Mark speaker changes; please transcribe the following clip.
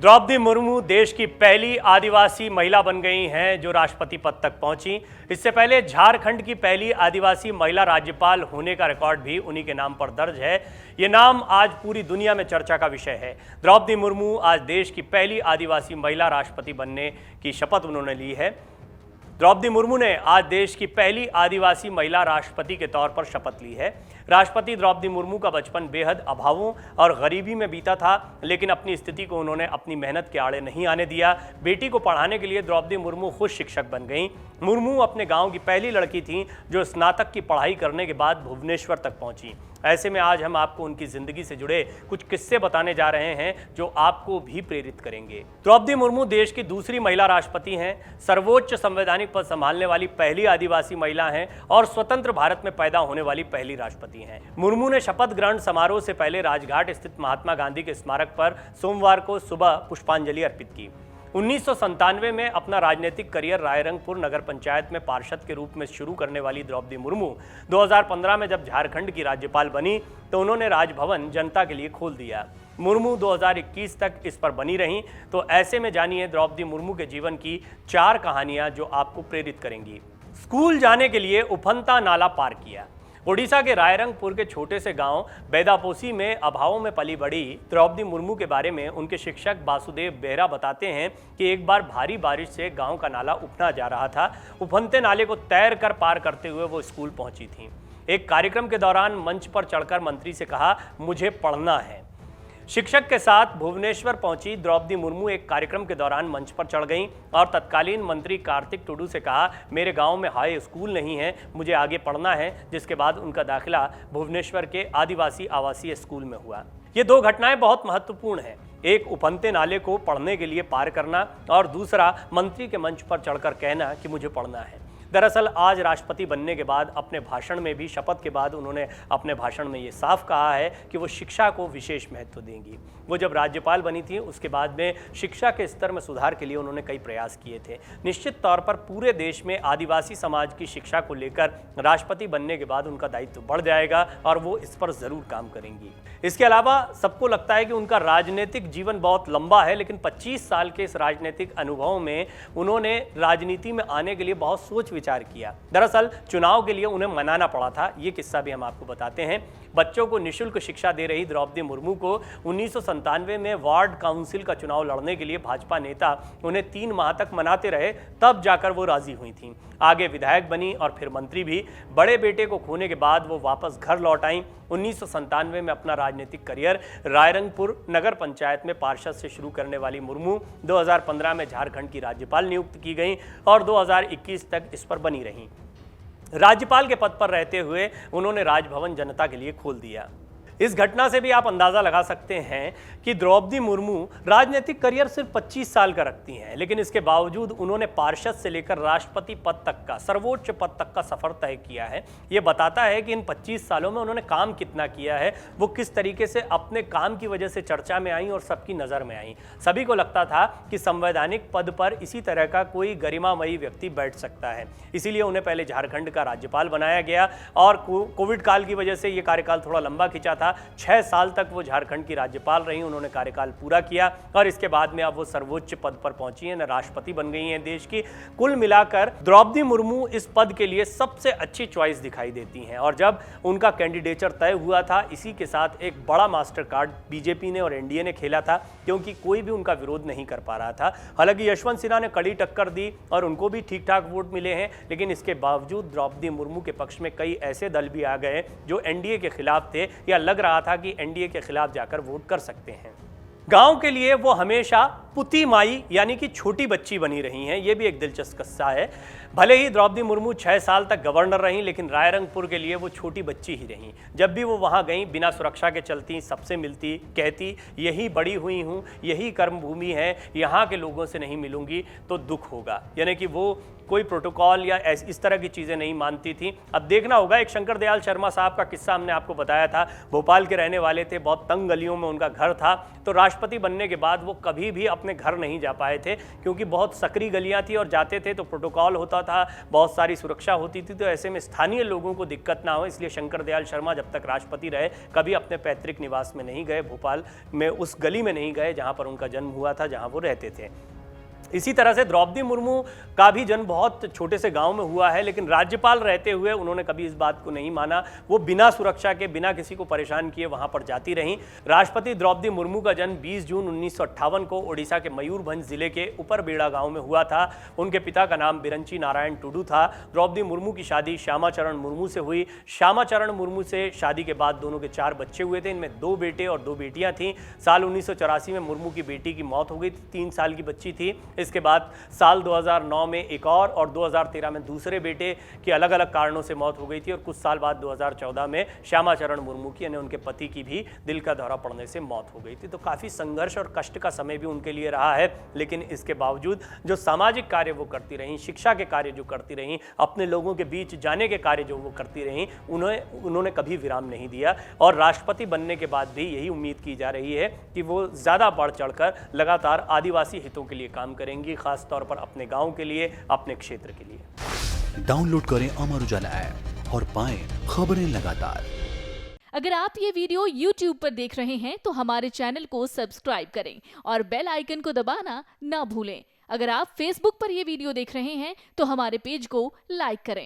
Speaker 1: द्रौपदी मुर्मू देश की पहली आदिवासी महिला बन गई हैं जो राष्ट्रपति पद तक पहुंची। इससे पहले झारखंड की पहली आदिवासी महिला राज्यपाल होने का रिकॉर्ड भी उन्हीं के नाम पर दर्ज है। ये नाम आज पूरी दुनिया में चर्चा का विषय है। द्रौपदी मुर्मू आज देश की पहली आदिवासी महिला राष्ट्रपति बनने की शपथ उन्होंने ली है। द्रौपदी मुर्मू ने आज देश की पहली आदिवासी महिला राष्ट्रपति के तौर पर शपथ ली है। राष्ट्रपति द्रौपदी मुर्मू का बचपन बेहद अभावों और गरीबी में बीता था, लेकिन अपनी स्थिति को उन्होंने अपनी मेहनत के आड़े नहीं आने दिया। बेटी को पढ़ाने के लिए द्रौपदी मुर्मू खुद शिक्षक बन गईं। मुर्मू अपने गांव की पहली लड़की थीं जो स्नातक की पढ़ाई करने के बाद भुवनेश्वर तक पहुंची। ऐसे में आज हम आपको उनकी जिंदगी से जुड़े कुछ किस्से बताने जा रहे हैं जो आपको भी प्रेरित करेंगे। द्रौपदी मुर्मू देश की दूसरी महिला राष्ट्रपति हैं, सर्वोच्च संवैधानिक पद संभालने वाली पहली आदिवासी महिला हैं और स्वतंत्र भारत में पैदा होने वाली पहली राष्ट्रपति हैं। मुर्मू ने शपथ ग्रहण समारोह से पहले राजघाट स्थित महात्मा गांधी के स्मारक पर सोमवार को सुबह पुष्पांजलि अर्पित की। 1997 में अपना राजनीतिक करियर रायरंगपुर नगर पंचायत में पार्षद के रूप में शुरू करने वाली द्रौपदी मुर्मू 2015 में जब झारखंड की राज्यपाल बनी तो उन्होंने राजभवन जनता के लिए खोल दिया। मुर्मू 2021 तक इस पर बनी रहीं। तो ऐसे में जानिए द्रौपदी मुर्मू के जीवन की 4 कहानियां जो आपको प्रेरित करेंगी। स्कूल जाने के लिए उफनता नाला पार किया। ओडिशा के रायरंगपुर के छोटे से गांव बेदापोसी में अभावों में पली बड़ी द्रौपदी मुर्मू के बारे में उनके शिक्षक वासुदेव बेहरा बताते हैं कि एक बार भारी बारिश से गांव का नाला उफना जा रहा था। उफनते नाले को तैर कर पार करते हुए वो स्कूल पहुंची थीं। एक कार्यक्रम के दौरान मंच पर चढ़कर मंत्री से कहा, मुझे पढ़ना है। शिक्षक के साथ भुवनेश्वर पहुंची द्रौपदी मुर्मू एक कार्यक्रम के दौरान मंच पर चढ़ गईं और तत्कालीन मंत्री कार्तिक टुडू से कहा, मेरे गांव में हाई स्कूल नहीं है, मुझे आगे पढ़ना है। जिसके बाद उनका दाखिला भुवनेश्वर के आदिवासी आवासीय स्कूल में हुआ। ये 2 घटनाएं बहुत महत्वपूर्ण हैं। एक उफनते नाले को पढ़ने के लिए पार करना और दूसरा मंत्री के मंच पर चढ़कर कहना कि मुझे पढ़ना है। दरअसल आज राष्ट्रपति बनने के बाद अपने भाषण में भी शपथ के बाद उन्होंने अपने भाषण में ये साफ कहा है कि वो शिक्षा को विशेष महत्व देंगी। वो जब राज्यपाल बनी थी उसके बाद में शिक्षा के स्तर में सुधार के लिए उन्होंने कई प्रयास किए थे। निश्चित तौर पर पूरे देश में आदिवासी समाज की शिक्षा को लेकर राष्ट्रपति बनने के बाद उनका दायित्व बढ़ जाएगा और वो इस पर ज़रूर काम करेंगी। इसके अलावा सबको लगता है कि उनका राजनीतिक जीवन बहुत लंबा है, लेकिन 25 साल के इस राजनीतिक अनुभव में उन्होंने राजनीति में आने के लिए बहुत सोच विचार किया। दरअसल चुनाव के लिए उन्हें मनाना पड़ा था। ये किस्सा भी हम आपको बताते हैं। बच्चों को निःशुल्क शिक्षा दे रही द्रौपदी मुर्मू को 1997 में वार्ड काउंसिल का चुनाव लड़ने के लिए भाजपा नेता उन्हें 3 माह तक मनाते रहे, तब जाकर वो राजी हुई थीं। आगे विधायक बनी और फिर मंत्री भी। बड़े बेटे को खोने के बाद वो वापस घर लौट आईं। 1997 में अपना राजनीतिक करियर रायरंगपुर नगर पंचायत में पार्षद से शुरू करने वाली मुर्मू 2015 में झारखंड की राज्यपाल नियुक्त की गई और 2021 तक इस पर बनी रहीं। राज्यपाल के पद पर रहते हुए उन्होंने राजभवन जनता के लिए खोल दिया। इस घटना से भी आप अंदाज़ा लगा सकते हैं कि द्रौपदी मुर्मू राजनीतिक करियर सिर्फ 25 साल का रखती हैं, लेकिन इसके बावजूद उन्होंने पार्षद से लेकर राष्ट्रपति पद तक का, सर्वोच्च पद तक का सफ़र तय किया है। ये बताता है कि इन 25 सालों में उन्होंने काम कितना किया है, वो किस तरीके से अपने काम की वजह से चर्चा में आई और सबकी नज़र में आई। सभी को लगता था कि संवैधानिक पद पर इसी तरह का कोई गरिमामयी व्यक्ति बैठ सकता है, इसीलिए उन्हें पहले झारखंड का राज्यपाल बनाया गया और कोविड काल की वजह से ये कार्यकाल थोड़ा लंबा खिंचा था। 6 साल तक वो झारखंड की राज्यपाल रही, उन्होंने कार्यकाल पूरा किया और इसके बाद में अब वो सर्वोच्च पद पर पहुंची हैं, राष्ट्रपति बन गई हैं देश की। कुल मिलाकर द्रौपदी मुर्मू इस पद के लिए सबसे अच्छी चॉइस दिखाई देती हैं और जब उनका कैंडिडेचर तय हुआ था, इसी के साथ एक बड़ा मास्टर कार्ड बीजेपी ने और एनडीए ने खेला था, क्योंकि कोई भी उनका विरोध नहीं कर पा रहा था। हालांकि यशवंत सिन्हा ने कड़ी टक्कर दी और उनको भी ठीक ठाक वोट मिले हैं, लेकिन इसके बावजूद द्रौपदी मुर्मू के पक्ष में कई ऐसे दल भी आ गए जो एनडीए के खिलाफ थे या लग रहा था कि एनडीए के खिलाफ जाकर वोट कर सकते हैं। गांव के लिए वो हमेशा पुती माई यानी कि छोटी बच्ची बनी रही हैं। ये भी एक दिलचस्प किस्सा है। भले ही द्रौपदी मुर्मू 6 साल तक गवर्नर रहीं, लेकिन रायरंगपुर के लिए वो छोटी बच्ची ही रहीं। जब भी वो वहाँ गईं, बिना सुरक्षा के चलती, सबसे मिलती, कहती यही बड़ी हुई हूँ, यही कर्मभूमि है, यहाँ के लोगों से नहीं मिलूंगी तो दुख होगा। यानी कि वो कोई प्रोटोकॉल या इस तरह की चीज़ें नहीं मानती थी। अब देखना होगा, एक शंकर दयाल शर्मा साहब का किस्सा हमने आपको बताया था। भोपाल के रहने वाले थे, बहुत तंग गलियों में उनका घर था, तो राष्ट्रपति बनने के बाद वो कभी भी अपने घर नहीं जा पाए थे, क्योंकि बहुत सकरी गलियां थी और जाते थे तो प्रोटोकॉल होता था, बहुत सारी सुरक्षा होती थी, तो ऐसे में स्थानीय लोगों को दिक्कत ना हो, इसलिए शंकर दयाल शर्मा जब तक राष्ट्रपति रहे कभी अपने पैतृक निवास में नहीं गए, भोपाल में उस गली में नहीं गए जहां पर उनका जन्म हुआ था, जहां वो रहते थे। इसी तरह से द्रौपदी मुर्मू का भी जन्म बहुत छोटे से गांव में हुआ है, लेकिन राज्यपाल रहते हुए उन्होंने कभी इस बात को नहीं माना। वो बिना सुरक्षा के, बिना किसी को परेशान किए वहां पर जाती रहीं। राष्ट्रपति द्रौपदी मुर्मू का जन्म 20 जून 1958 को ओडिशा के मयूरभंज जिले के ऊपरबेड़ा गांव में हुआ था। उनके पिता का नाम बिरंची नारायण टुडू था। द्रौपदी मुर्मू की शादी श्यामाचरण मुर्मू से हुई। श्यामाचरण मुर्मू से शादी के बाद दोनों के 4 बच्चे हुए थे, इनमें 2 बेटे और 2 बेटियां थीं। साल 1984 में मुर्मू की बेटी की मौत हो गई थी, 3 साल की बच्ची थी। इसके बाद साल 2009 में एक और 2013 में दूसरे बेटे की अलग अलग कारणों से मौत हो गई थी, और कुछ साल बाद 2014 में श्यामाचरण मुर्मू की यानी उनके पति की भी दिल का दौरा पड़ने से मौत हो गई थी। तो काफ़ी संघर्ष और कष्ट का समय भी उनके लिए रहा है, लेकिन इसके बावजूद जो सामाजिक कार्य वो करती रहीं, शिक्षा के कार्य जो करती रहीं, अपने लोगों के बीच जाने के कार्य जो वो करती रहीं, उन्होंने कभी विराम नहीं दिया। और राष्ट्रपति बनने के बाद भी यही उम्मीद की जा रही है कि वो ज़्यादा बढ़ चढ़कर लगातार आदिवासी हितों के लिए काम करेंगी, खास तौर पर अपने गांव के लिए, अपने क्षेत्र के लिए।
Speaker 2: डाउनलोड करें अमर उजाला ऐप और पाएं खबरें लगातार।
Speaker 3: अगर आप ये वीडियो YouTube पर देख रहे हैं तो हमारे चैनल को सब्सक्राइब करें और बेल आइकन को दबाना ना भूलें। अगर आप Facebook पर ये वीडियो देख रहे हैं तो हमारे पेज को लाइक करें।